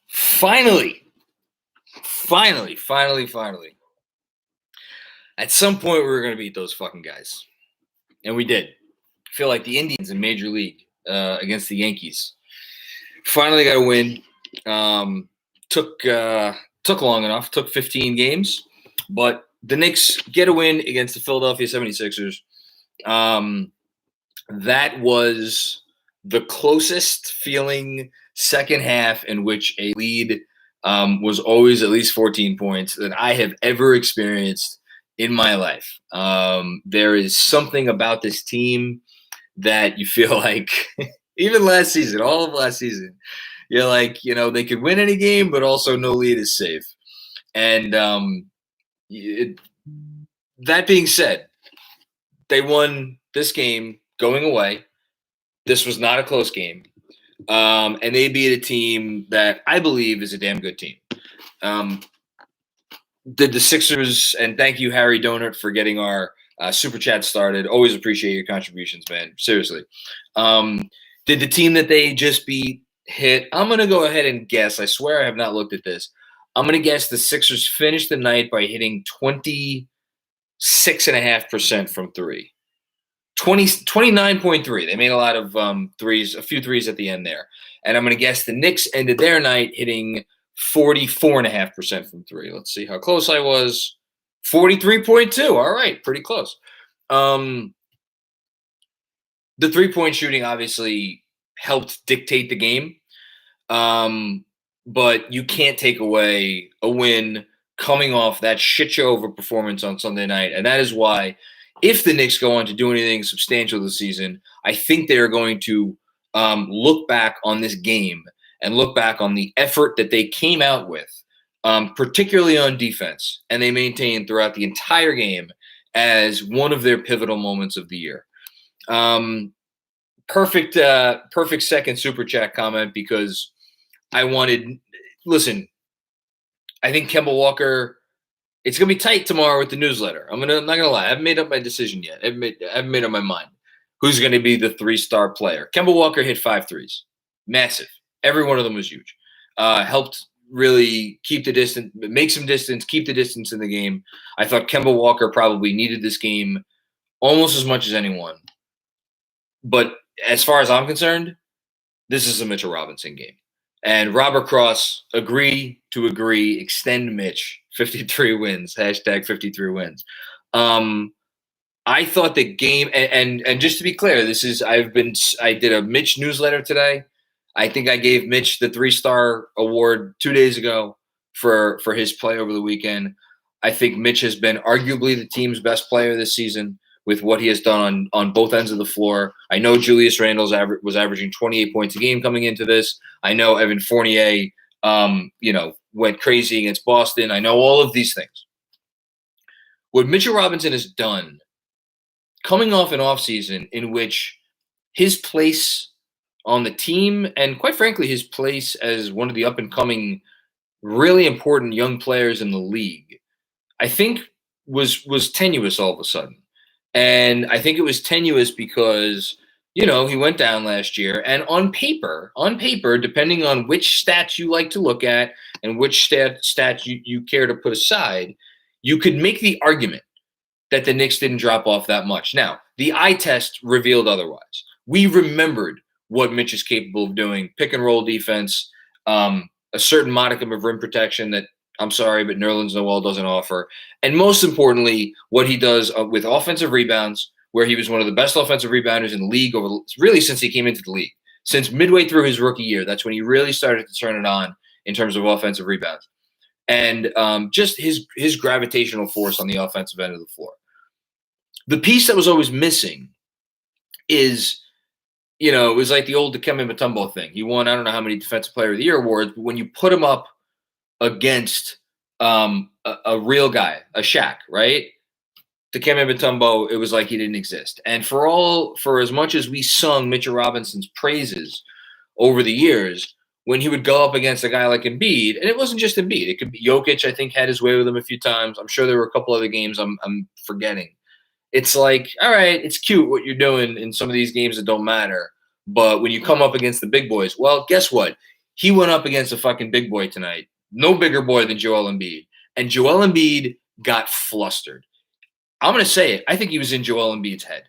Finally. At some point, we were going to beat those fucking guys. And we did. I feel like the Indians in Major League against the Yankees. Finally got a win. Took long enough. Took 15 games. But the Knicks get a win against the Philadelphia 76ers. That was the closest feeling second half in which a lead was always at least 14 points that I have ever experienced in my life. There is something about this team that you feel like, even last season, all of last season, you're like, they could win any game, but also no lead is safe. And that being said, they won this game going away. This was not a close game. And they beat a team that I believe is a damn good team. Did the Sixers, and thank you, Harry Donut, for getting our super chat started. Always appreciate your contributions, man. Seriously. Did the team that they just beat hit? I'm going to go ahead and guess. I swear I have not looked at this. I'm going to guess the Sixers finished the night by hitting 26.5% from three. 29.3. They made a lot of threes, a few threes at the end there. And I'm going to guess the Knicks ended their night hitting 44.5% from three. Let's see how close I was. 43.2. All right, pretty close. The three-point shooting obviously helped dictate the game. But you can't take away a win coming off that shit show of a performance on Sunday night. And that is why, if the Knicks go on to do anything substantial this season, I think they are going to look back on this game and look back on the effort that they came out with, particularly on defense, and they maintained throughout the entire game as one of their pivotal moments of the year. Perfect second super chat comment, because I think Kemba Walker, it's going to be tight tomorrow with the newsletter. I'm not going to lie. I haven't made up my decision yet. I haven't made up my mind who's going to be the 3-star player. Kemba Walker hit 5 threes. Massive. Every one of them was huge. Helped really keep the distance, make some distance, keep the distance in the game. I thought Kemba Walker probably needed this game almost as much as anyone. But as far as I'm concerned, this is a Mitchell Robinson game. And Robert Cross, agree to agree, extend Mitch, 53 wins, hashtag 53 wins. I thought the game, and just to be clear, I did a Mitch newsletter today. I think I gave Mitch the 3-star award 2 days ago for his play over the weekend. I think Mitch has been arguably the team's best player this season with what he has done on both ends of the floor. I know Julius Randle was averaging 28 points a game coming into this. I know Evan Fournier, went crazy against Boston. I know all of these things. What Mitchell Robinson has done, coming off an offseason in which his place on the team, and quite frankly, his place as one of the up-and-coming, really important young players in the league, I think was tenuous all of a sudden. And I think it was tenuous because, he went down last year. And on paper, depending on which stats you like to look at and which stats you care to put aside, you could make the argument that the Knicks didn't drop off that much. Now, the eye test revealed otherwise. We remembered what Mitch is capable of doing, pick-and-roll defense, a certain modicum of rim protection that, I'm sorry, but Nerlens Noel doesn't offer. And most importantly, what he does with offensive rebounds, where he was one of the best offensive rebounders in the league really since he came into the league. Since midway through his rookie year, that's when he really started to turn it on in terms of offensive rebounds. And just his gravitational force on the offensive end of the floor. The piece that was always missing is, it was like the old Dikembe Mutombo thing. He won I don't know how many Defensive Player of the Year awards, but when you put him up against a real guy, a Shaq, right? Dikembe Mutombo, it was like he didn't exist. And for as much as we sung Mitchell Robinson's praises over the years, when he would go up against a guy like Embiid, and it wasn't just Embiid, it could be Jokic, I think, had his way with him a few times. I'm sure there were a couple other games I'm forgetting. It's like, all right, it's cute what you're doing in some of these games that don't matter, But when you come up against the big boys, well, guess what? He went up against a fucking big boy tonight. No bigger boy than Joel Embiid. And Joel Embiid got flustered. I'm going to say it. I think he was in Joel Embiid's head.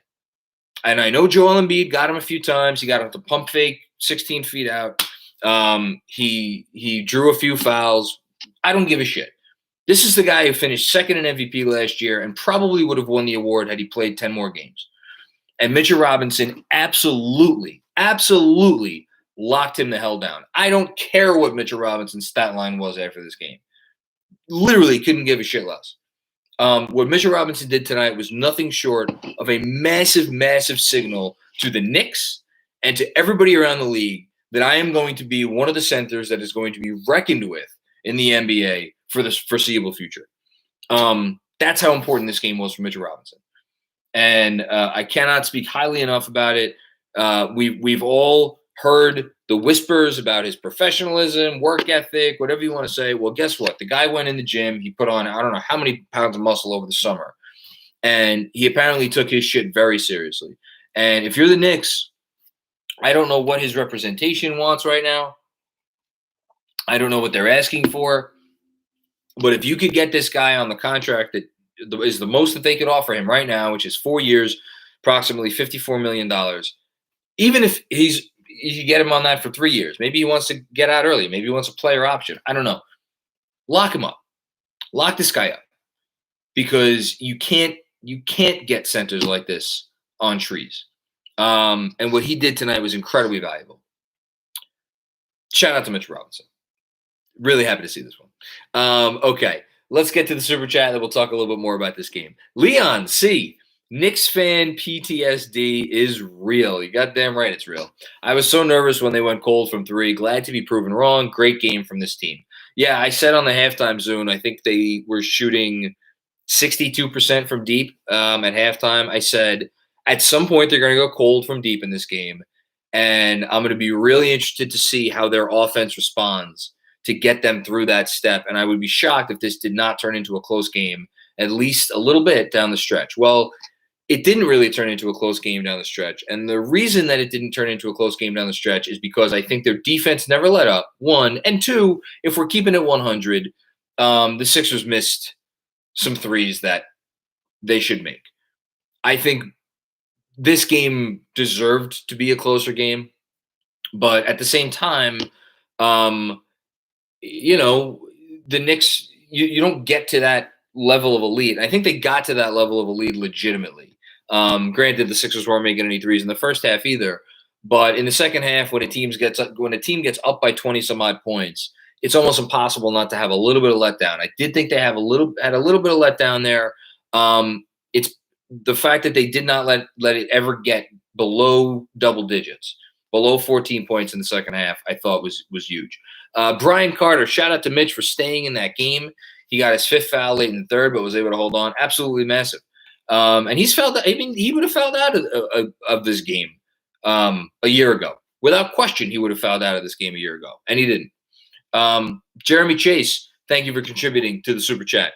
And I know Joel Embiid got him a few times. He got him to pump fake 16 feet out. He drew a few fouls. I don't give a shit. This is the guy who finished second in MVP last year and probably would have won the award had he played 10 more games. And Mitchell Robinson absolutely locked him the hell down. I don't care what Mitchell Robinson's stat line was after this game. Literally couldn't give a shit less. What Mitchell Robinson did tonight was nothing short of a massive signal to the Knicks and to everybody around the league that I am going to be one of the centers that is going to be reckoned with in the NBA for the foreseeable future. That's how important this game was for Mitchell Robinson. And I cannot speak highly enough about it. We've all heard the whispers about his professionalism, work ethic, whatever you want to say. Well, guess what? The guy went in the gym. He put on, I don't know how many pounds of muscle over the summer. And he apparently took his shit very seriously. And if you're the Knicks, I don't know what his representation wants right now. I don't know what they're asking for. But if you could get this guy on the contract that is the most that they could offer him right now, which is 4 years, approximately $54 million, even if you get him on that for 3 years, maybe he wants to get out early, maybe he wants a player option, I don't know. Lock him up. Lock this guy up. Because you can't get centers like this on trees. And what he did tonight was incredibly valuable. Shout out to Mitch Robinson. Really happy to see this one. Okay, let's get to the super chat, and we'll talk a little bit more about this game. Leon C. Knicks fan PTSD is real. You goddamn right it's real. I was so nervous when they went cold from three. Glad to be proven wrong. Great game from this team. Yeah, I said on the halftime Zoom, I think they were shooting 62% from deep at halftime. I said at some point they're going to go cold from deep in this game, and I'm going to be really interested to see how their offense responds to get them through that step. And I would be shocked if this did not turn into a close game, at least a little bit down the stretch. Well, it didn't really turn into a close game down the stretch. And the reason that it didn't turn into a close game down the stretch is because I think their defense never let up, one. And two, if we're keeping it 100, the Sixers missed some threes that they should make. I think this game deserved to be a closer game. But at the same time, the Knicks, you don't get to that level of elite. I think they got to that level of elite legitimately. Granted, the Sixers weren't making any threes in the first half either. But in the second half, when a team gets up by 20 some odd points, it's almost impossible not to have a little bit of letdown. I did think they had a little bit of letdown there. It's the fact that they did not let it ever get below double digits, below 14 points in the second half, I thought was huge. Brian Carter, shout out to Mitch for staying in that game. He got his fifth foul late in the third, but was able to hold on. Absolutely massive. And he's fouled out. I mean, he would have fouled out of this game a year ago. Without question, he would have fouled out of this game a year ago, and he didn't. Jeremy Chase, thank you for contributing to the super chat.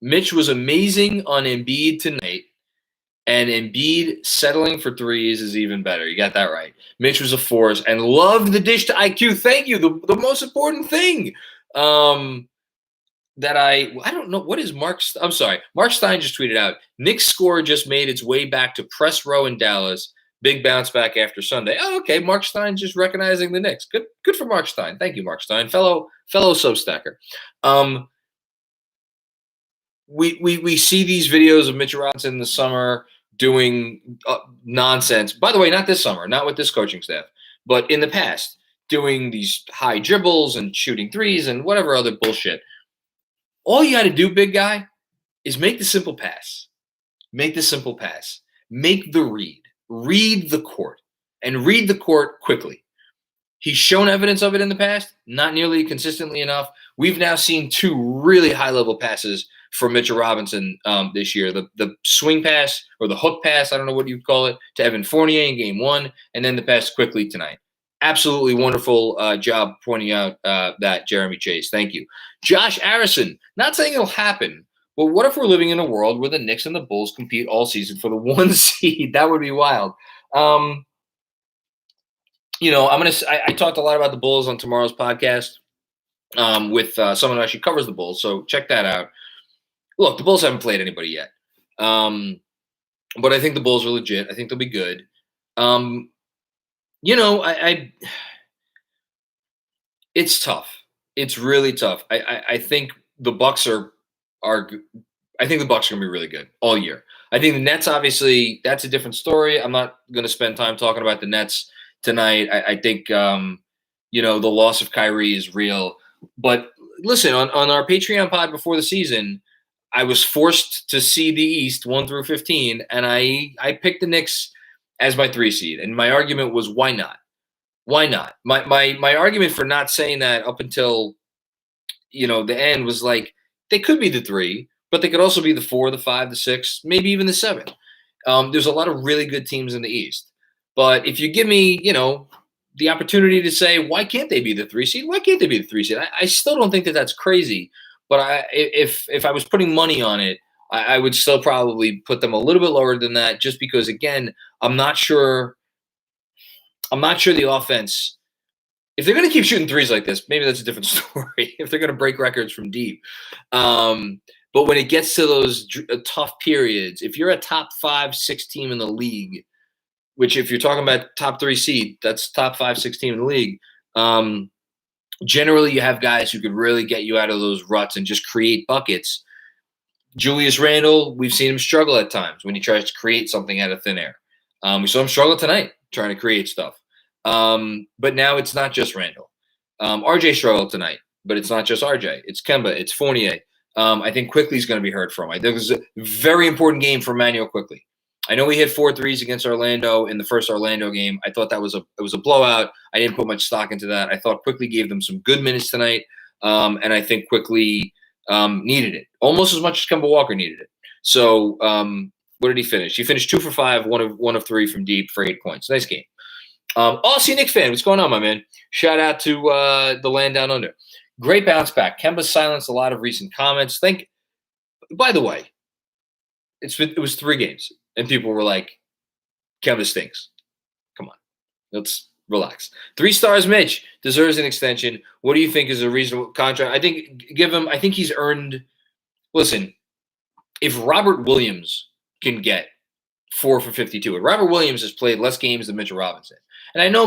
Mitch was amazing on Embiid tonight, and Embiid settling for threes is even better. You got that right. Mitch was a force and loved the dish to IQ. Thank you. The most important thing that I don't know. What is Mark? I'm sorry. Mark Stein just tweeted out, Knicks score just made its way back to press row in Dallas. Big bounce back after Sunday. Oh, okay. Mark Stein just recognizing the Knicks. Good for Mark Stein. Thank you, Mark Stein. Fellow Substacker. We see these videos of Mitchell Robinson in the summer doing nonsense. By the way, not this summer, not with this coaching staff, but in the past, doing these high dribbles and shooting threes and whatever other bullshit. All you got to do, big guy, is make the simple pass. Make the simple pass. Make the read. Read the court. And read the court quickly. He's shown evidence of it in the past, not nearly consistently enough. We've now seen two really high-level passes from Mitchell Robinson this year. The swing pass or the hook pass, I don't know what you'd call it, to Evan Fournier in game one, and then the pass quickly tonight. Absolutely wonderful job pointing out that, Jeremy Chase. Thank you. Josh Arison, not saying it'll happen, Well, what if we're living in a world where the Knicks and the Bulls compete all season for the 1 seed? That would be wild. Um, I talked a lot about the Bulls on tomorrow's podcast with someone who actually covers the Bulls, so check that out. Look, the Bulls haven't played anybody yet, but I think the Bulls are legit. I think they'll be good. Um, it's tough. It's really tough. I think the Bucks are. I think the Bucks are going to be really good all year. I think the Nets, obviously, that's a different story. I'm not going to spend time talking about the Nets tonight. I think the loss of Kyrie is real. But listen, on our Patreon pod before the season, I was forced to see the East 1 through 15, and I picked the Knicks as my 3 seed. And my argument was, why not? Why not? My argument for not saying that up until the end was like they could be the 3, but they could also be the 4, the 5, the 6, maybe even the 7. There's a lot of really good teams in the East. But if you give me, the opportunity to say, why can't they be the 3 seed? Why can't they be the 3 seed? I still don't think that that's crazy. But if I was putting money on it, I would still probably put them a little bit lower than that, just because, again, I'm not sure the offense. If they're going to keep shooting threes like this, maybe that's a different story. If they're going to break records from deep. But when it gets to those tough periods, if you're a top 5, 6 team in the league, which if you're talking about top 3 seed, that's top 5, 6 team in the league. Generally, you have guys who could really get you out of those ruts and just create buckets. Julius Randle, we've seen him struggle at times when he tries to create something out of thin air. We saw him struggle tonight trying to create stuff. But now it's not just Randle. RJ struggled tonight, but it's not just RJ. It's Kemba. It's Fournier. I think Quickly's going to be heard from. I think it was a very important game for Manuel Quickly. I know he hit 4 threes against Orlando in the first Orlando game. I thought it was a blowout. I didn't put much stock into that. I thought Quickly gave them some good minutes tonight, and I think Quickly needed it almost as much as Kemba Walker needed it. So what did he finish? He finished 2 for 5, one of 3 from deep for 8 points. Nice game. Aussie Knicks fan, what's going on, my man? Shout out to the land down under. Great bounce back. Kemba silenced a lot of recent comments. By the way, it was 3 games, and people were like, Kemba stinks. Come on, let's relax. 3 stars, Mitch deserves an extension. What do you think is a reasonable contract? I think he's earned. Listen, if Robert Williams can get 4 for 52, and Robert Williams has played less games than Mitchell Robinson. And I know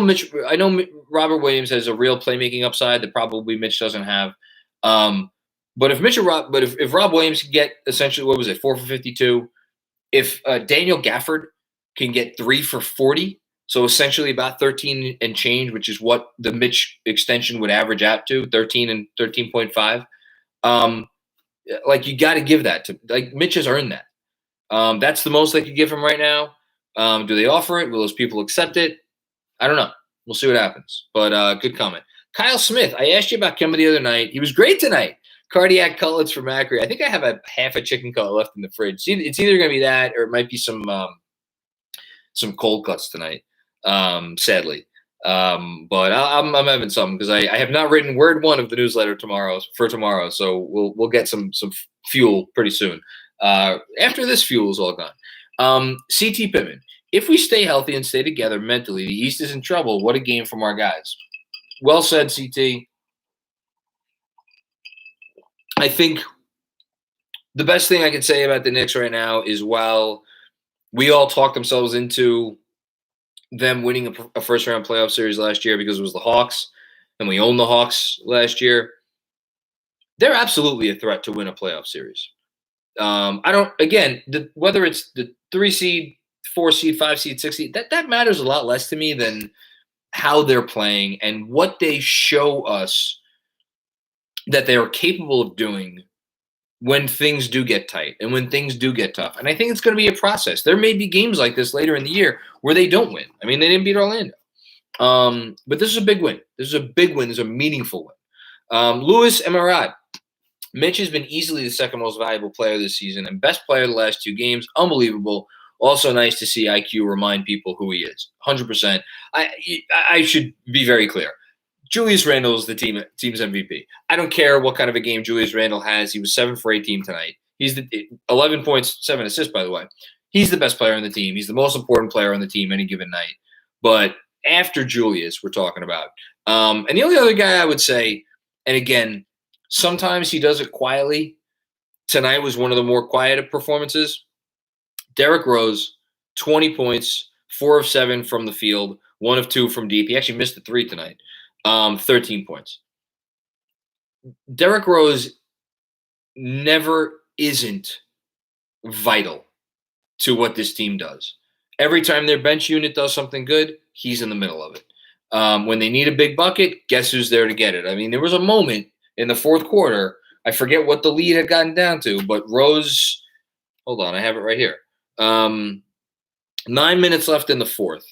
Robert Williams has a real playmaking upside that probably Mitch doesn't have. But if Rob Williams can get essentially 4 for 52, if Daniel Gafford can get 3 for 40, so essentially about 13 and change, which is what the Mitch extension would average out to, 13 and 13.5. You got to give that to Mitch has earned that. That's the most they could give him right now. Do they offer it? Will those people accept it? I don't know. We'll see what happens. But good comment. Kyle Smith, I asked you about Kemba the other night. He was great tonight. Cardiac cutlets for Macri. I think I have half a chicken cutlet left in the fridge. It's either going to be that or it might be some cold cuts tonight, sadly. But I'm having some because I have not written word 1 of the newsletter for tomorrow. So we'll get some fuel pretty soon. After this fuel is all gone. CT Pittman. If we stay healthy and stay together mentally, the East is in trouble. What a game from our guys. Well said, CT. I think the best thing I can say about the Knicks right now is while we all talked themselves into them winning a first-round playoff series last year because it was the Hawks, and we owned the Hawks last year, they're absolutely a threat to win a playoff series. Whether it's the 3 seed, 4 seed, 5 seed, 6 seed, that matters a lot less to me than how they're playing and what they show us that they are capable of doing when things do get tight and when things do get tough. And I think it's going to be a process. There may be games like this later in the year where they don't win. I mean, they didn't beat Orlando. But this is a big win. This is a big win. This is a meaningful win. Louis Emirad. Mitch has been easily the second most valuable player this season and best player the last 2 games. Unbelievable. Also nice to see IQ remind people who he is. 100%. I should be very clear. Julius Randle is the team's MVP. I don't care what kind of a game Julius Randle has. He was 7 for 18 tonight. He's the 11 points, 7 assists, by the way. He's the best player on the team. He's the most important player on the team any given night. But after Julius, we're talking about. And the only other guy I would say, and again, sometimes he does it quietly. Tonight was one of the more quiet performances. Derrick Rose, 20 points, 4 of 7 from the field, 1 of 2 from deep. He actually missed a 3 tonight. 13 points. Derrick Rose never isn't vital to what this team does. Every time their bench unit does something good, he's in the middle of it. When they need a big bucket, guess who's there to get it? I mean, there was a moment in the fourth quarter, I forget what the lead had gotten down to, but Rose, hold on, I have it right here. 9 minutes left in the fourth.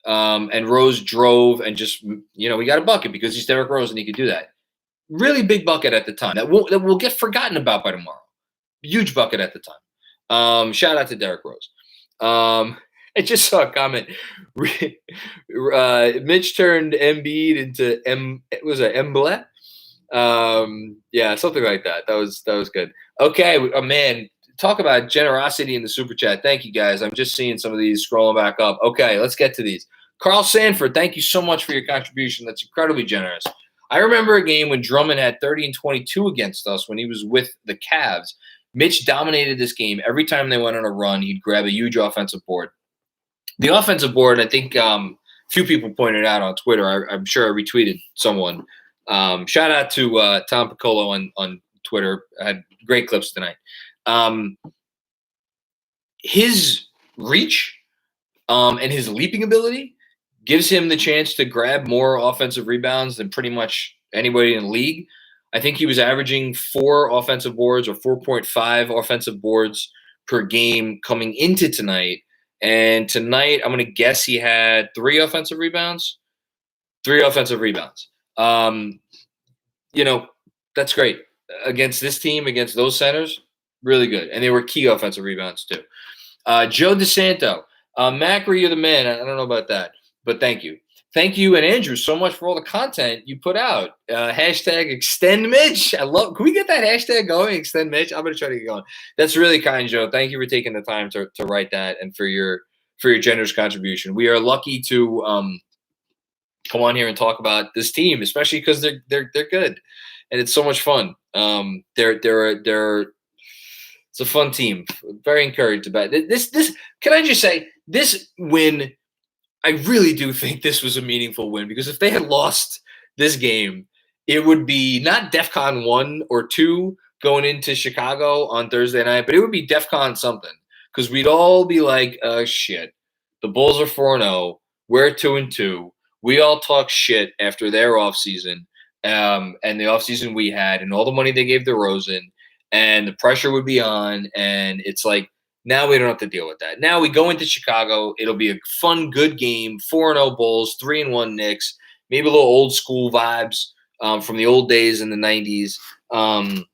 And Rose drove and just, he got a bucket because he's Derrick Rose and he could do that. Really big bucket at the time. That will get forgotten about by tomorrow. Huge bucket at the time. Shout out to Derrick Rose. I just saw a comment. Mitch turned Embiid into Emblem? Yeah, something like that. That was good. Okay, man, talk about generosity in the super chat. Thank you, guys. I'm just seeing some of these scrolling back up. Okay, let's get to these. Carl Sanford, thank you so much for your contribution. That's incredibly generous. I remember a game when Drummond had 30 and 22 against us when he was with the Cavs. Mitch dominated this game. Every time they went on a run, he'd grab a huge offensive board. The offensive board, I think few people pointed out on Twitter. I'm sure I retweeted someone. Shout out to Tom Piccolo on Twitter. I had great clips tonight. His reach and his leaping ability gives him the chance to grab more offensive rebounds than pretty much anybody in the league. I think he was averaging 4 offensive boards or 4.5 offensive boards per game coming into tonight. And tonight, I'm going to guess he had 3 offensive rebounds. 3 offensive rebounds. That's great. Against this team, against those centers, really good. And they were key offensive rebounds too. Joe DeSanto. Macri, you're the man. I don't know about that, but thank you. Thank you, and Andrew, so much for all the content you put out. Hashtag extend Mitch. Can we get that hashtag going? Extend Mitch. I'm going to try to get going. That's really kind, Joe. Thank you for taking the time to write that and for your generous contribution. We are lucky to come on here and talk about this team, especially because they're good, and it's so much fun. It's a fun team. Very encouraged about it. This. Can I just say this win? I really do think this was a meaningful win because if they had lost this game, it would be not DEFCON 1 or 2 going into Chicago on Thursday night, but it would be DEFCON something because we'd all be like, oh, shit. The Bulls are 4-0. We're 2-2. We all talk shit after their offseason and the offseason we had and all the money they gave DeRozan, and the pressure would be on, and it's like, now we don't have to deal with that. Now we go into Chicago. It'll be a fun, good game. 4-0 Bulls, 3-1 Knicks. Maybe a little old school vibes from the old days in the 90s. I'm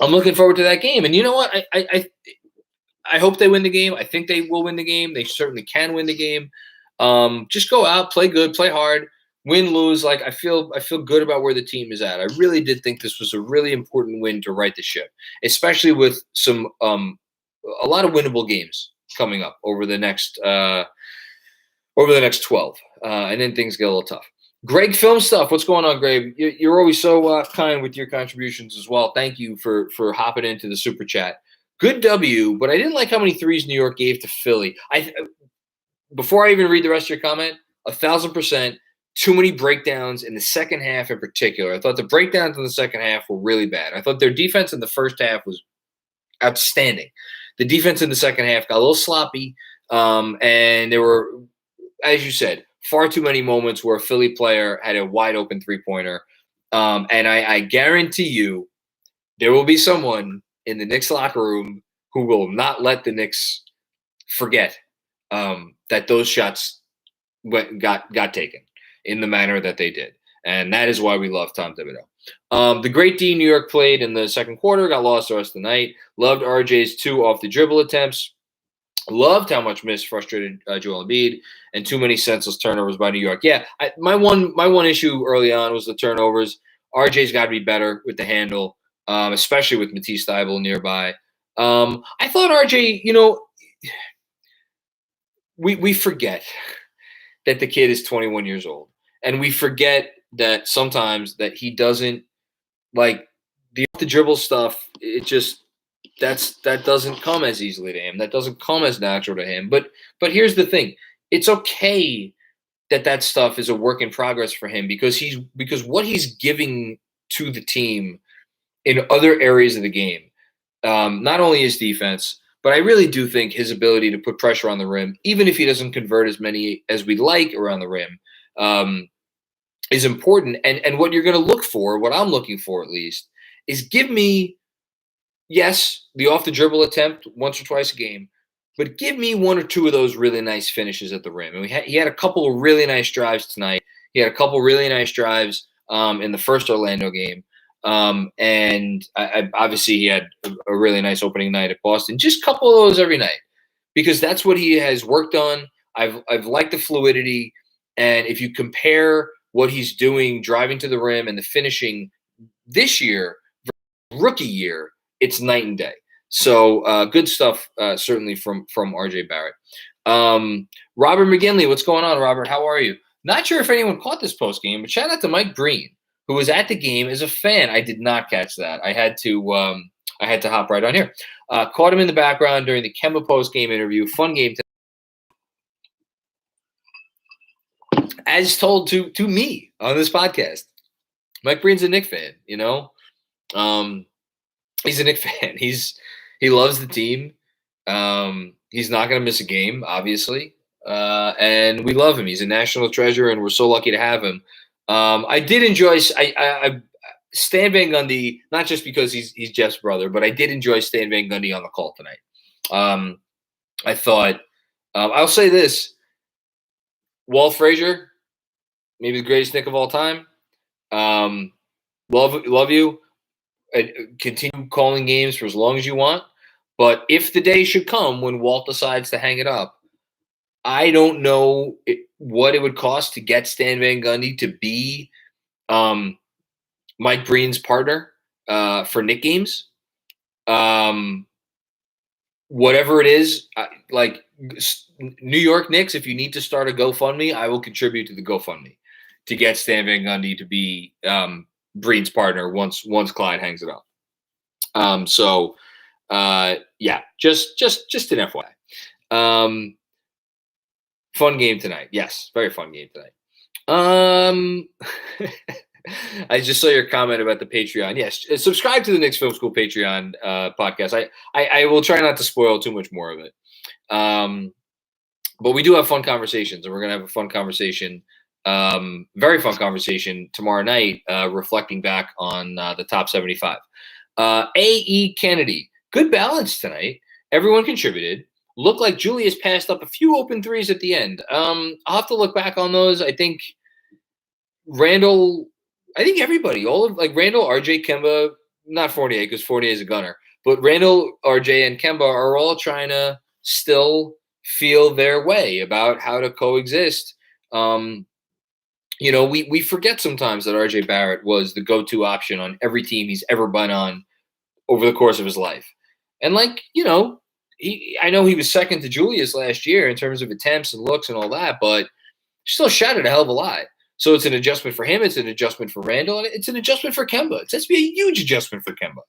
looking forward to that game. And you know what? I hope they win the game. I think they will win the game. They certainly can win the game. Just go out, play good, play hard, win, lose. Like I feel good about where the team is at. I really did think this was a really important win to right the ship, especially with some a lot of winnable games coming up over the next 12, and then things get a little tough. Greg Film Stuff, what's going on, Greg? You're always so kind with your contributions as well. Thank you for hopping into the super chat. Good W, but I didn't like how many threes New York gave to Philly. Before I even read the rest of your comment, 1,000%. Too many breakdowns in the second half in particular. I thought the breakdowns in the second half were really bad. I thought their defense in the first half was outstanding. The defense in the second half got a little sloppy, and there were, as you said, far too many moments where a Philly player had a wide-open three-pointer. And I guarantee you there will be someone in the Knicks locker room who will not let the Knicks forget that those shots got taken in the manner that they did. And that is why we love Tom Thibodeau. The great D New York played in the second quarter, got lost the rest of the night. Loved RJ's 2 off the dribble attempts. Loved how much miss frustrated Joel Embiid, and too many senseless turnovers by New York. Yeah, my one issue early on was the turnovers. RJ's got to be better with the handle, especially with Matisse Thybulle nearby. I thought RJ, we forget that the kid is 21 years old, and we forget that sometimes that he doesn't like the off the dribble stuff. That doesn't come as easily to him. That doesn't come as natural to him. But here's the thing: it's okay that stuff is a work in progress for him because what he's giving to the team in other areas of the game, not only his defense, but I really do think his ability to put pressure on the rim, even if he doesn't convert as many as we'd like around the rim, is important. And what you're going to look for, what I'm looking for at least, is give me, yes, the off the dribble attempt once or twice a game, but give me one or two of those really nice finishes at the rim. And he had a couple of really nice drives tonight. He had a couple really nice drives in the first Orlando game. And obviously he had a really nice opening night at Boston. Just a couple of those every night, because that's what he has worked on. I've liked the fluidity. And if you compare what he's doing driving to the rim and the finishing this year, rookie year, it's night and day. So good stuff, certainly from RJ Barrett. Robert McGinley, what's going on, Robert? How are you? Not sure if anyone caught this post game, but shout out to Mike Breen, who was at the game as a fan. I did not catch that. I had to hop right on here. Caught him in the background during the Kemba post game interview. Fun game. As told to me on this podcast, Mike Breen's a Knicks fan. He's a Knicks fan. He loves the team. He's not going to miss a game, obviously, and we love him. He's a national treasure, and we're so lucky to have him. I did enjoy Stan Van Gundy, not just because he's Jeff's brother, but I did enjoy Stan Van Gundy on the call tonight. I thought I'll say this: Walt Frazier, maybe the greatest Knick of all time. Love you. Continue calling games for as long as you want. But if the day should come when Walt decides to hang it up, I don't know what it would cost to get Stan Van Gundy to be Mike Breen's partner for Knick games. Whatever it is, like New York Knicks, if you need to start a GoFundMe, I will contribute to the GoFundMe to get Stan Van Gundy to be Breen's partner once Clyde hangs it up. Yeah, just an FYI. Fun game tonight. Yes, very fun game tonight. I just saw your comment about the Patreon. Yes, subscribe to the Knicks Film School Patreon podcast. I will try not to spoil too much more of it. But we do have fun conversations, and we're going to have a fun conversation, very fun conversation tomorrow night, reflecting back on the top 75. A.E. Kennedy, good balance tonight. Everyone contributed. Looked like Julius passed up a few open threes at the end. I'll have to look back on those. I think everybody, Randall, RJ, Kemba, not Fournier because Fournier is a gunner, but Randall, RJ, and Kemba are all trying to still feel their way about how to coexist. We forget sometimes that RJ Barrett was the go-to option on every team he's ever been on over the course of his life. And I know he was second to Julius last year in terms of attempts and looks and all that, but still shot it a hell of a lot. So it's an adjustment for him. It's an adjustment for Randall. And it's an adjustment for Kemba. It's to be a huge adjustment for Kemba.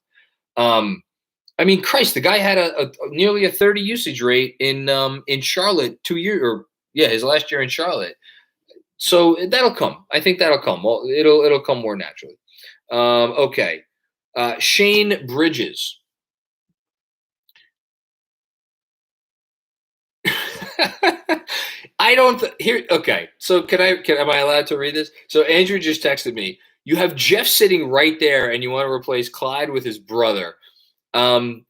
Christ, the guy had nearly a 30 usage rate in Charlotte his last year in Charlotte. So that'll come. I think that'll come. Well, it'll come more naturally. Okay. Shane Bridges. Okay. So am I allowed to read this? So Andrew just texted me. You have Jeff sitting right there and you want to replace Clyde with his brother. I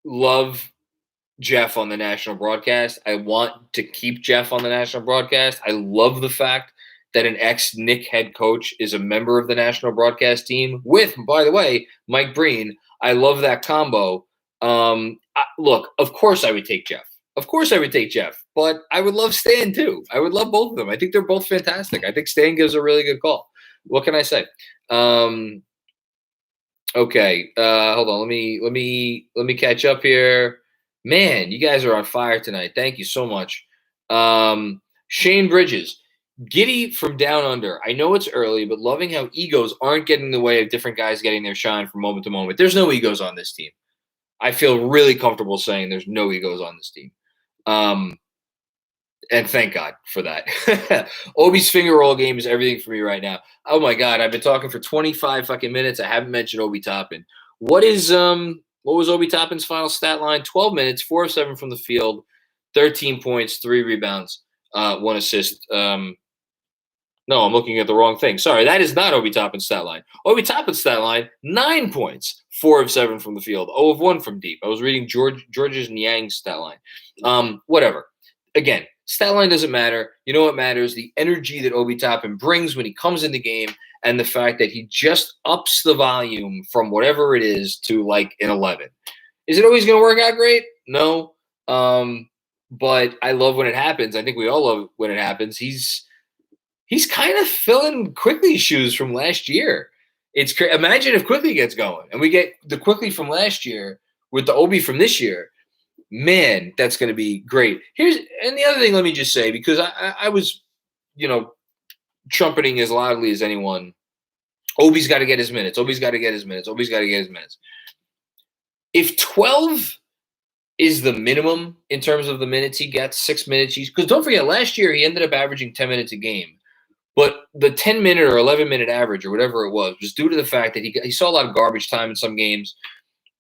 love Jeff on the national broadcast. I want to keep Jeff on the national broadcast. I love the fact that an ex-Knick head coach is a member of the national broadcast team with, by the way, Mike Breen. I love that combo. Look, of course I would take Jeff. But I would love Stan too. I would love both of them. I think they're both fantastic. I think Stan gives a really good call. What can I say? Okay, hold on. Let me catch up here. Man, you guys are on fire tonight. Thank you so much. Shane Bridges, giddy from down under. I know it's early, but loving how egos aren't getting in the way of different guys getting their shine from moment to moment. There's no egos on this team. I feel really comfortable saying there's no egos on this team. And thank God for that. Obi's finger roll game is everything for me right now. Oh my God, I've been talking for 25 fucking minutes. I haven't mentioned Obi Toppin. What was Obi Toppin's final stat line? 12 minutes, 4 of 7 from the field, 13 points, 3 rebounds, 1 assist. No, I'm looking at the wrong thing. Sorry, that is not Obi Toppin's stat line. Obi Toppin's stat line, 9 points, 4 of 7 from the field, 0 of 1 from deep. I was reading George's Niang's stat line. Whatever. Again, stat line doesn't matter. You know what matters? The energy that Obi Toppin brings when he comes in the game, and the fact that he just ups the volume from whatever it is to like an 11. Is it always going to work out great? No. But I love when it happens. I think we all love when it happens. He's kind of filling Quickly's shoes from last year. It's imagine if Quickly gets going and we get the Quickly from last year with the Obi from this year. Man, that's going to be great. And the other thing, let me just say, because I was, trumpeting as loudly as anyone. Obi's got to get his minutes. Obi's got to get his minutes. Obi's got to get his minutes. If 12 is the minimum in terms of the minutes he gets, 6 minutes each, because don't forget, last year he ended up averaging 10 minutes a game. But the 10-minute or 11-minute average or whatever it was due to the fact that he saw a lot of garbage time in some games.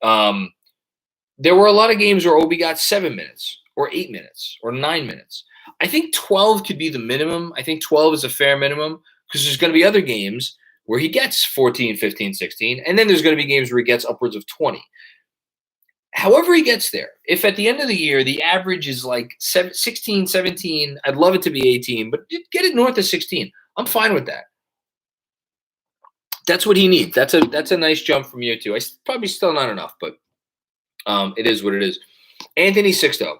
There were a lot of games where Obi got 7 minutes or 8 minutes or 9 minutes. I think 12 could be the minimum. I think 12 is a fair minimum because there's going to be other games where he gets 14, 15, 16, and then there's going to be games where he gets upwards of 20. However he gets there, if at the end of the year the average is like 16, 17, I'd love it to be 18, but get it north of 16. I'm fine with that. That's what he needs. That's a nice jump from year 2. Probably still not enough, but it is what it is. Anthony Sixto,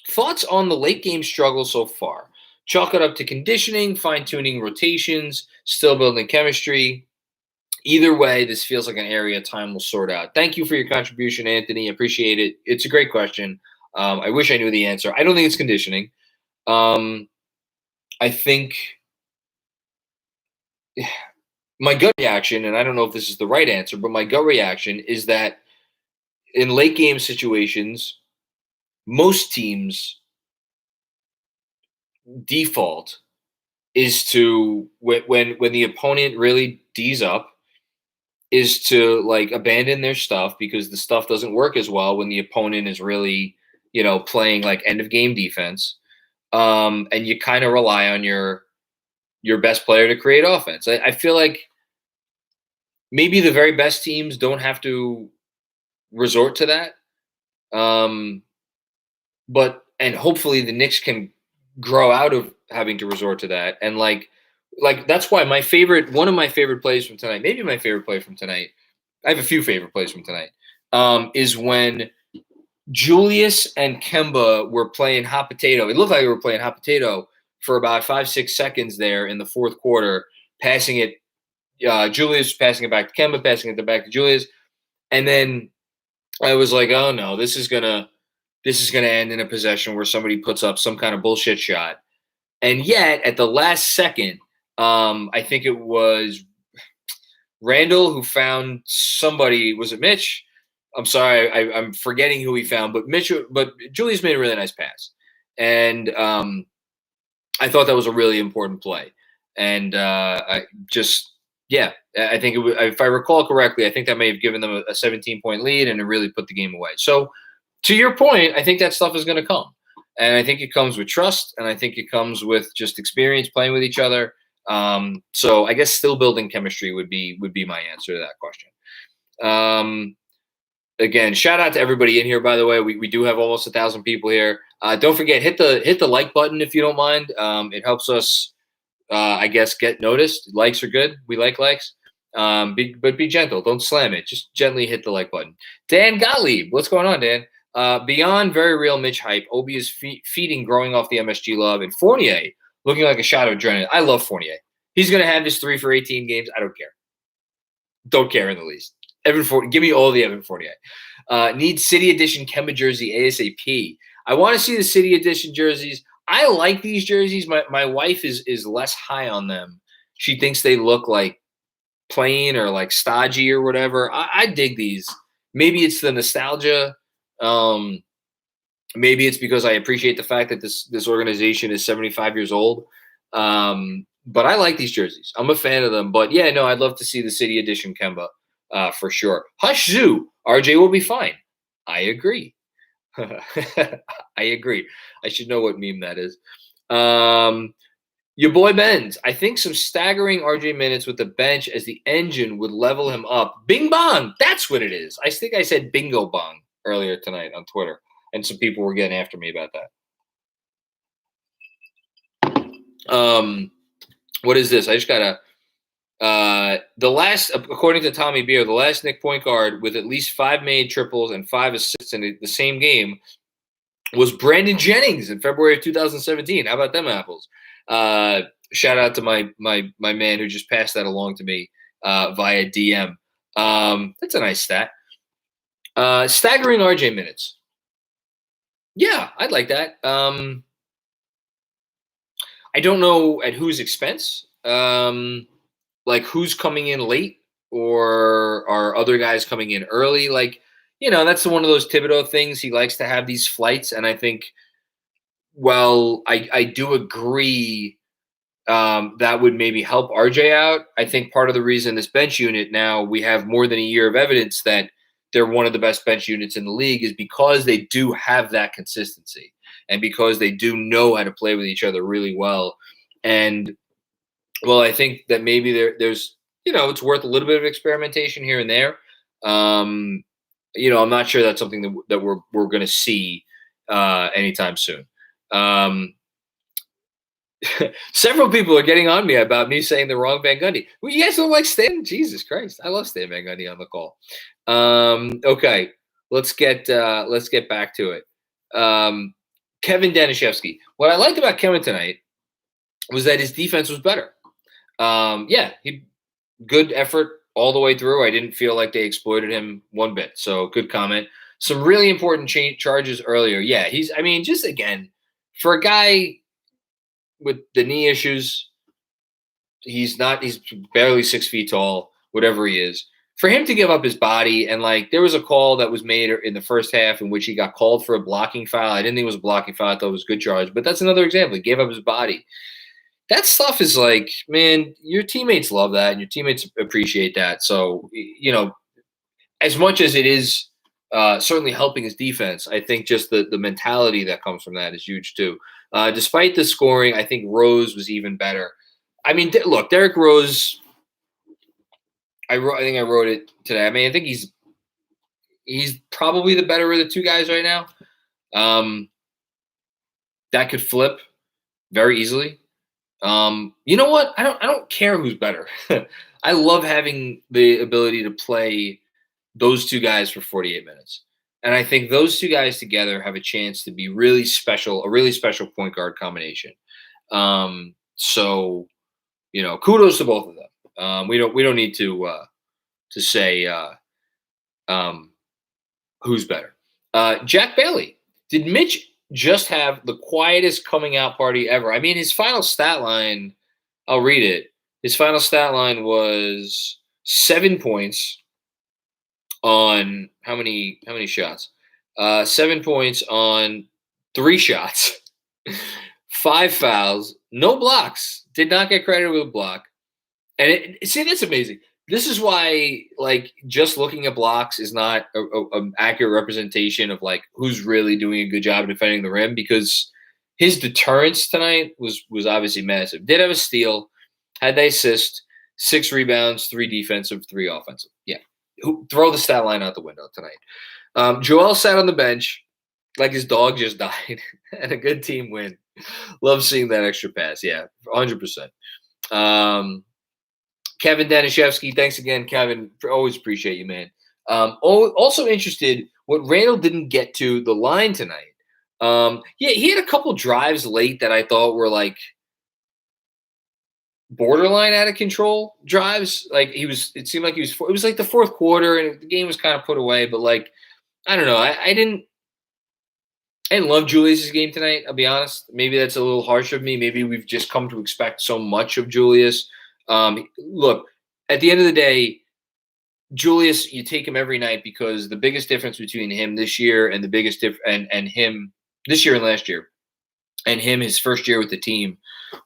thoughts on the late game struggle so far? Chalk it up to conditioning, fine-tuning rotations, still building chemistry. Either way, this feels like an area time will sort out. Thank you for your contribution, Anthony. Appreciate it. It's a great question. I wish I knew the answer. I don't think it's conditioning. I think my gut reaction, and I don't know if this is the right answer, but my gut reaction is that in late game situations, most teams default is to when the opponent really D's up is to like abandon their stuff because the stuff doesn't work as well when the opponent is really, playing like end of game defense. And you kind of rely on your best player to create offense. I feel like maybe the very best teams don't have to resort to that. And hopefully the Knicks can grow out of having to resort to that. And like that's why one of my favorite plays from tonight, maybe my favorite play from tonight, I have a few favorite plays from tonight, is when Julius and Kemba were playing hot potato. It looked like they were playing hot potato for about 5-6 seconds there in the fourth quarter, passing it, Julius passing it back to Kemba, passing it back to Julius. And then I was like, oh no, this is gonna end in a possession where somebody puts up some kind of bullshit shot. And yet, at the last second, I think it was Randall who found somebody. Was it Mitch? I'm sorry, I'm forgetting who he found, but Julius made a really nice pass, and I thought that was a really important play. And I think if I recall correctly, I think that may have given them a 17-point lead and it really put the game away. So, to your point, I think that stuff is going to come. And I think it comes with trust, and I think it comes with just experience playing with each other. So I guess still building chemistry would be my answer to that question. Again, shout out to everybody in here, by the way. We do have almost 1,000 people here. Don't forget, hit the like button if you don't mind. It helps us, I guess, get noticed. Likes are good. We like likes. But be gentle. Don't slam it. Just gently hit the like button. Dan Gottlieb, what's going on, Dan? Beyond very real Mitch hype, Obi is feeding growing off the MSG love, and Fournier looking like a shot of adrenaline. I love Fournier. He's going to have his 3 for 18 games. I don't care. Don't care in the least. Give me all the Evan Fournier. Need City Edition Kemba jersey ASAP. I want to see the City Edition jerseys. I like these jerseys. My wife is less high on them. She thinks they look like plain or like stodgy or whatever. I dig these. Maybe it's the nostalgia. Maybe it's because I appreciate the fact that this organization is 75 years old. But I like these jerseys. I'm a fan of them. But yeah, no, I'd love to see the City Edition Kemba for sure. Hush Zoo, RJ will be fine. I agree. I agree. I should know what meme that is. Your boy Benz. I think some staggering RJ minutes with the bench as the engine would level him up. Bing bong. That's what it is. I think I said bingo bong earlier tonight on Twitter, and some people were getting after me about that. What is this? I just gotta. The last, according to Tommy Beer, the last Knick point guard with at least 5 made triples and 5 assists in the same game was Brandon Jennings in February of 2017. How about them apples? Shout out to my man who just passed that along to me via DM. That's a nice stat. Staggering RJ minutes. Yeah, I'd like that. I don't know at whose expense. Like who's coming in late, or are other guys coming in early? Like, that's one of those Thibodeau things. He likes to have these flights, and I think, well, I do agree that would maybe help RJ out. I think part of the reason this bench unit now, we have more than a year of evidence that they're one of the best bench units in the league, is because they do have that consistency, and because they do know how to play with each other really well. And well, I think that maybe there's it's worth a little bit of experimentation here and there. I'm not sure that's something that we're going to see anytime soon. Several people are getting on me about me saying the wrong Van Gundy. Well, you guys don't like Stan? Jesus Christ, I love Stan Van Gundy on the call. Okay, let's get back to it. Kevin Danishevsky. What I liked about Kevin tonight was that his defense was better. He good effort all the way through. I didn't feel like they exploited him one bit. So good comment. Some really important charges earlier. Yeah, just again, for a guy with the knee issues, he's barely 6 feet tall, whatever he is. For him to give up his body, and there was a call that was made in the first half in which he got called for a blocking foul. I didn't think it was a blocking foul. I thought it was a good charge, but that's another example. He gave up his body. That stuff is man, your teammates love that, and your teammates appreciate that. So, as much as it is certainly helping his defense, I think just the mentality that comes from that is huge too. Despite the scoring, I think Rose was even better. Look, Derrick Rose, I think I wrote it today. I think he's probably the better of the two guys right now. That could flip very easily. You know what? I don't care who's better. I love having the ability to play those two guys for 48 minutes. And I think those two guys together have a chance to be really special, a really special point guard combination. So, kudos to both of them. We don't need to say who's better. Jack Bailey. Did Mitch just have the quietest coming out party ever? His final stat line, I'll read it. His final stat line was 7 points on how many shots? 7 points on 3 shots, 5 fouls, no blocks. Did not get credited with a block. And that's amazing. This is why, just looking at blocks is not an accurate representation of who's really doing a good job defending the rim, because his deterrence tonight was obviously massive. Did have a steal, had the assist, 6 rebounds, 3 defensive, 3 offensive. Yeah, throw the stat line out the window tonight. Joel sat on the bench like his dog just died, and a good team win. Love seeing that extra pass. Yeah, 100%. Kevin Danishevsky, thanks again, Kevin. Always appreciate you, man. Also interested what Randall didn't get to the line tonight. He had a couple drives late that I thought were borderline out of control drives. Like it seemed like it was like the fourth quarter and the game was kind of put away, but like, I don't know. I didn't love Julius's game tonight. I'll be honest. Maybe that's a little harsh of me. Maybe we've just come to expect so much of Julius. Look, at the end of the day, Julius, you take him every night because the biggest difference between him this year and the biggest and him this year and last year and him his first year with the team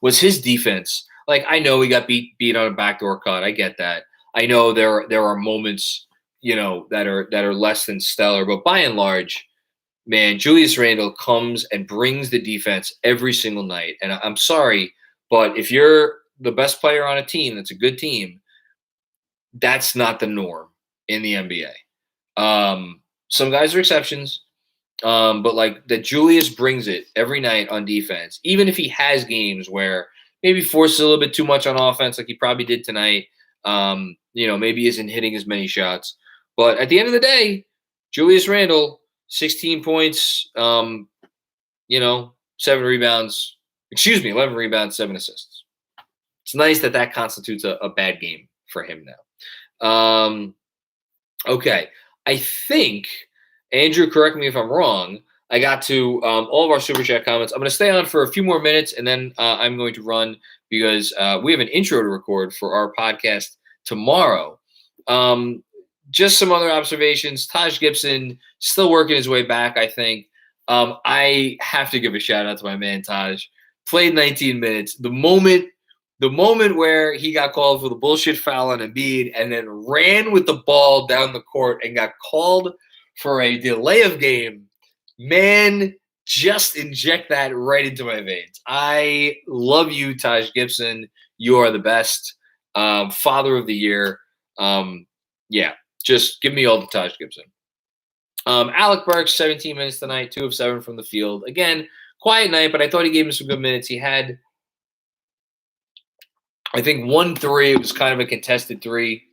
was his defense. Like, I know he got beat on a backdoor cut. I get that. I know there are moments, that are less than stellar, but by and large, man, Julius Randle comes and brings the defense every single night. And I'm sorry, but if you're the best player on a team that's a good team, that's not the norm in the NBA. Some guys are exceptions, but like that Julius brings it every night on defense, even if he has games where maybe forces a little bit too much on offense, like he probably did tonight. Maybe isn't hitting as many shots. But at the end of the day, Julius Randle, 16 points, 7 rebounds. 11 rebounds, 7 assists. It's nice that constitutes a bad game for him now. Okay. I think, Andrew, correct me if I'm wrong, I got to all of our Super Chat comments. I'm going to stay on for a few more minutes, and then I'm going to run because we have an intro to record for our podcast tomorrow. Just some other observations. Taj Gibson still working his way back, I think. I have to give a shout-out to my man Taj. Played 19 minutes. The moment where he got called for the bullshit foul on Embiid and then ran with the ball down the court and got called for a delay of game, man, just inject that right into my veins. I love you, Taj Gibson. You are the best. Father of the year. Just give me all the Taj Gibson. Alec Burks, 17 minutes tonight, 2 of 7 from the field. Again, quiet night, but I thought he gave him some good minutes. He had, I think, 1 3. It was kind of a contested 3.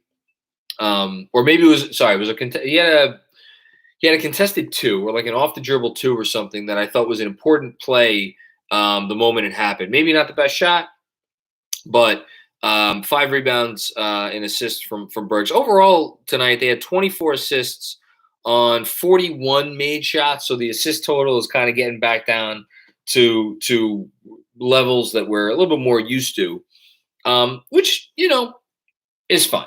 Or maybe he had a contested 2 or like an off the dribble 2 or something that I thought was an important play the moment it happened. Maybe not the best shot, but 5 rebounds and assists from Burks. Overall tonight, they had 24 assists on 41 made shots. So the assist total is kind of getting back down to levels that we're a little bit more used to, which, is fine.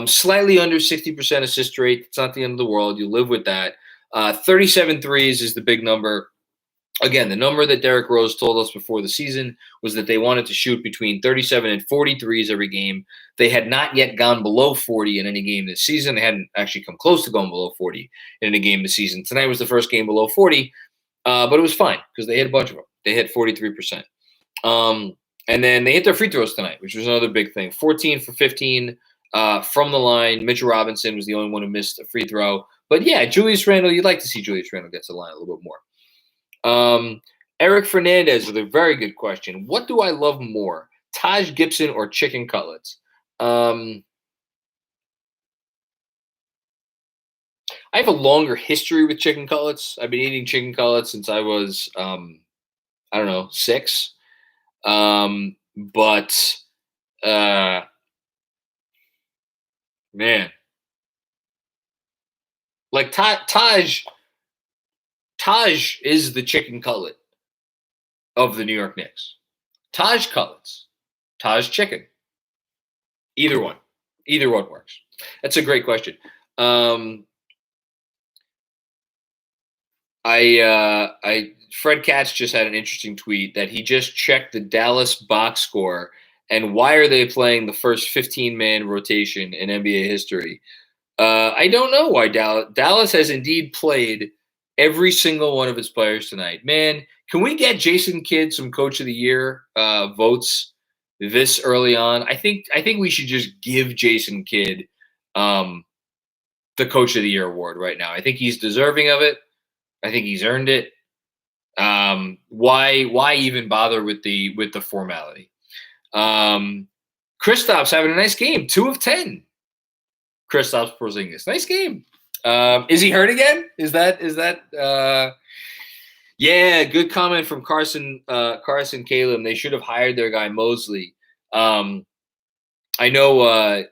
Slightly under 60% assist rate. It's not the end of the world. You live with that. 37 threes is the big number. Again, the number that Derrick Rose told us before the season was that they wanted to shoot between 37 and 40 threes every game. They had not yet gone below 40 in any game this season. They hadn't actually come close to going below 40 in any game this season. Tonight was the first game below 40, but it was fine because they hit a bunch of them. They hit 43%. And then they hit their free throws tonight, which was another big thing. 14 for 15 from the line. Mitchell Robinson was the only one who missed a free throw. But yeah, Julius Randle, you'd like to see Julius Randle get to the line a little bit more. Eric Fernandez with a very good question. What do I love more, Taj Gibson or chicken cutlets? I have a longer history with chicken cutlets. I've been eating chicken cutlets since I was, 6. Man, like Taj is the chicken cutlet of the New York Knicks. Taj cutlets, Taj chicken. Either one works. That's a great question. Fred Katz just had an interesting tweet that he just checked the Dallas box score and why are they playing the first 15-man rotation in NBA history? I don't know why Dallas has indeed played every single one of its players tonight. Man, can we get Jason Kidd some Coach of the Year votes this early on? I think we should just give Jason Kidd the Coach of the Year award right now. I think he's deserving of it. I think he's earned it. Why even bother with the formality? Kristaps having a nice game, 2 of 10. Kristaps Porzingis, nice game. Is he hurt again? Is that? Yeah, good comment from Carson Caleb. They should have hired their guy Mosley. I know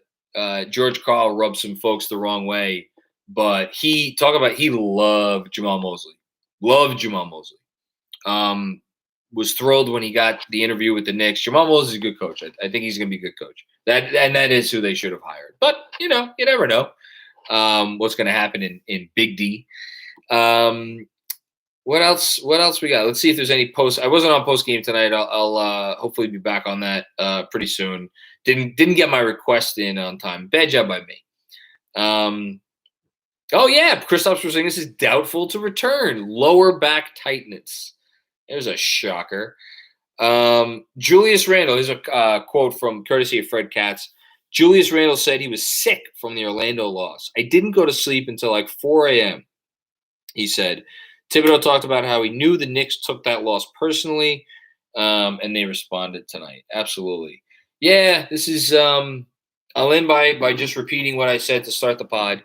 George Karl rubbed some folks the wrong way, but he loved Jamal Mosley. Loved Jamal Mosley. Was thrilled when he got the interview with the Knicks. Jamal Mosley is a good coach. I think he's going to be a good coach. That is who they should have hired. But, you never know what's going to happen in Big D. What else we got? Let's see if there's any post. I wasn't on post game tonight. I'll hopefully be back on that pretty soon. Didn't get my request in on time. Bad job by me. Oh yeah, Kristaps Porzingis is doubtful to return. Lower back tightness. There's a shocker. Julius Randle. Here's a quote from courtesy of Fred Katz. Julius Randle said he was sick from the Orlando loss. I didn't go to sleep until like 4 a.m. He said. Thibodeau talked about how he knew the Knicks took that loss personally, and they responded tonight. Absolutely. Yeah, this is I'll end by just repeating what I said to start the pod.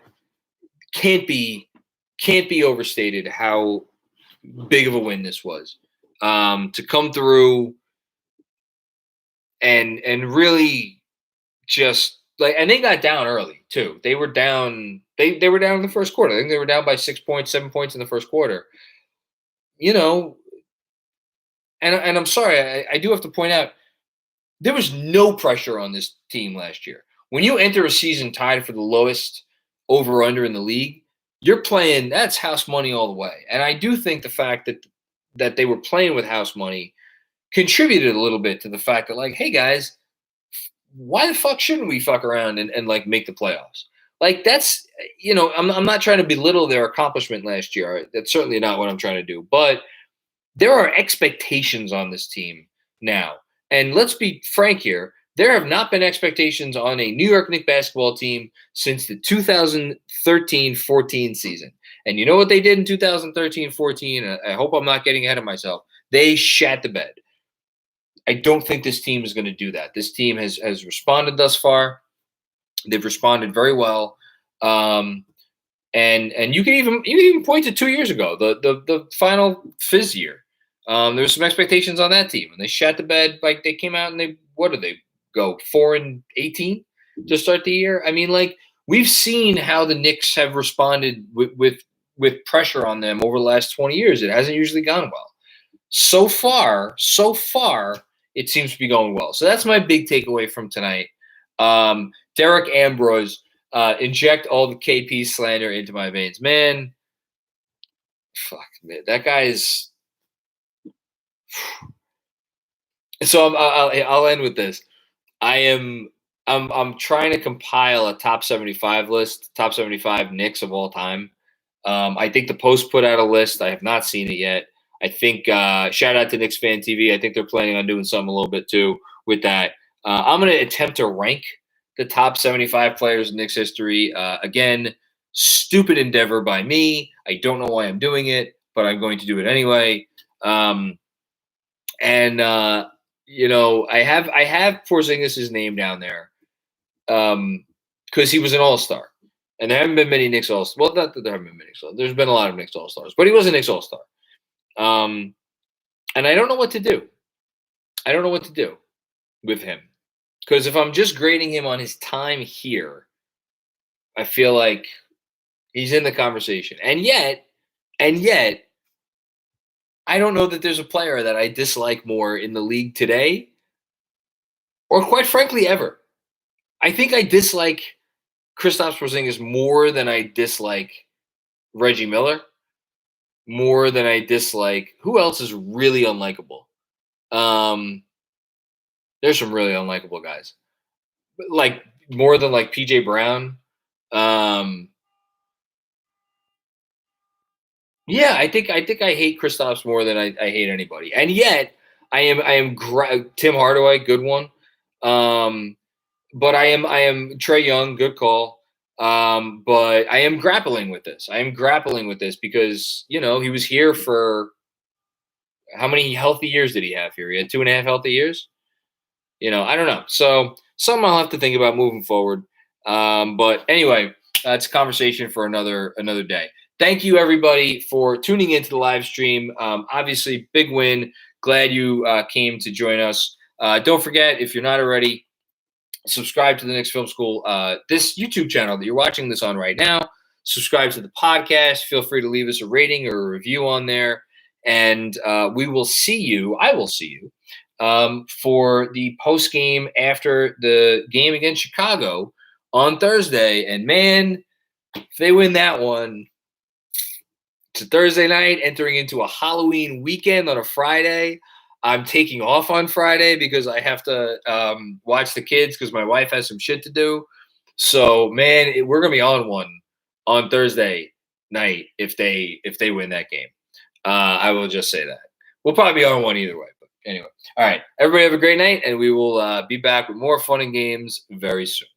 Can't be overstated how big of a win this was. To come through and really just and they got down early too. They were down they were down in the first quarter. I think they were down by 6 points, 7 points in the first quarter. And I'm sorry, I do have to point out there was no pressure on this team last year. When you enter a season tied for the lowest over-under in the league, you're playing, that's house money all the way. And I do think the fact that they were playing with house money contributed a little bit to the fact that, hey, guys, why the fuck shouldn't we fuck around and make the playoffs? That's, I'm not trying to belittle their accomplishment last year. That's certainly not what I'm trying to do. But there are expectations on this team now. And let's be frank here. There have not been expectations on a New York Knicks basketball team since the 2013-14 season. And you know what they did in 2013-14? I hope I'm not getting ahead of myself. They shat the bed. I don't think this team is going to do that. This team has responded thus far. They've responded very well. And you can even point to 2 years ago, the final Fizz year. There was some expectations on that team, and they shat the bed. They came out and what did they go 4-18 to start the year? I mean, we've seen how the Knicks have responded with pressure on them over the last 20 years. It hasn't usually gone well. So far, it seems to be going well. So that's my big takeaway from tonight. Derek Ambrose, inject all the KP slander into my veins. Man, fuck, man, that guy is. So I'll end with this. I'm trying to compile a top 75 list, top 75 Knicks of all time. I think the Post put out a list. I have not seen it yet. I think shout out to Knicks Fan TV. I think they're planning on doing something a little bit too with that. I'm going to attempt to rank the top 75 players in Knicks history. Again, stupid endeavor by me. I don't know why I'm doing it, but I'm going to do it anyway. I have Porzingis' name down there because he was an all-star. And there haven't been many Knicks all-stars. Well, not that there haven't been many all-stars. There's been a lot of Knicks all-stars. But he was a Knicks all-star. And I don't know what to do. I don't know what to do with him. Because if I'm just grading him on his time here, I feel like he's in the conversation. And yet, I don't know that there's a player that I dislike more in the league today, or quite frankly, ever. I think I dislike Kristaps Porzingis more than I dislike Reggie Miller, more than I dislike. Who else is really unlikable? There's some really unlikable guys, more than PJ Brown. Yeah, I think I hate Kristaps more than I hate anybody, and yet I am Tim Hardaway, good one. But I am Trae Young, good call. But I am grappling with this. Because he was here for how many healthy years did he have here? He had 2.5 healthy years. I don't know. So something I'll have to think about moving forward. But anyway, it's a conversation for another day. Thank you, everybody, for tuning into the live stream. Obviously, big win. Glad you came to join us. Don't forget, if you're not already, subscribe to the Knicks Film School, this YouTube channel that you're watching this on right now. Subscribe to the podcast. Feel free to leave us a rating or a review on there. And we will see you. I will see you for the post game after the game against Chicago on Thursday. And man, if they win that one, it's a Thursday night entering into a Halloween weekend on a Friday. I'm taking off on Friday because I have to watch the kids because my wife has some shit to do. So, man, we're gonna be on one on Thursday night if they win that game. I will just say that we'll probably be on one either way. But anyway, all right, everybody have a great night, and we will be back with more fun and games very soon.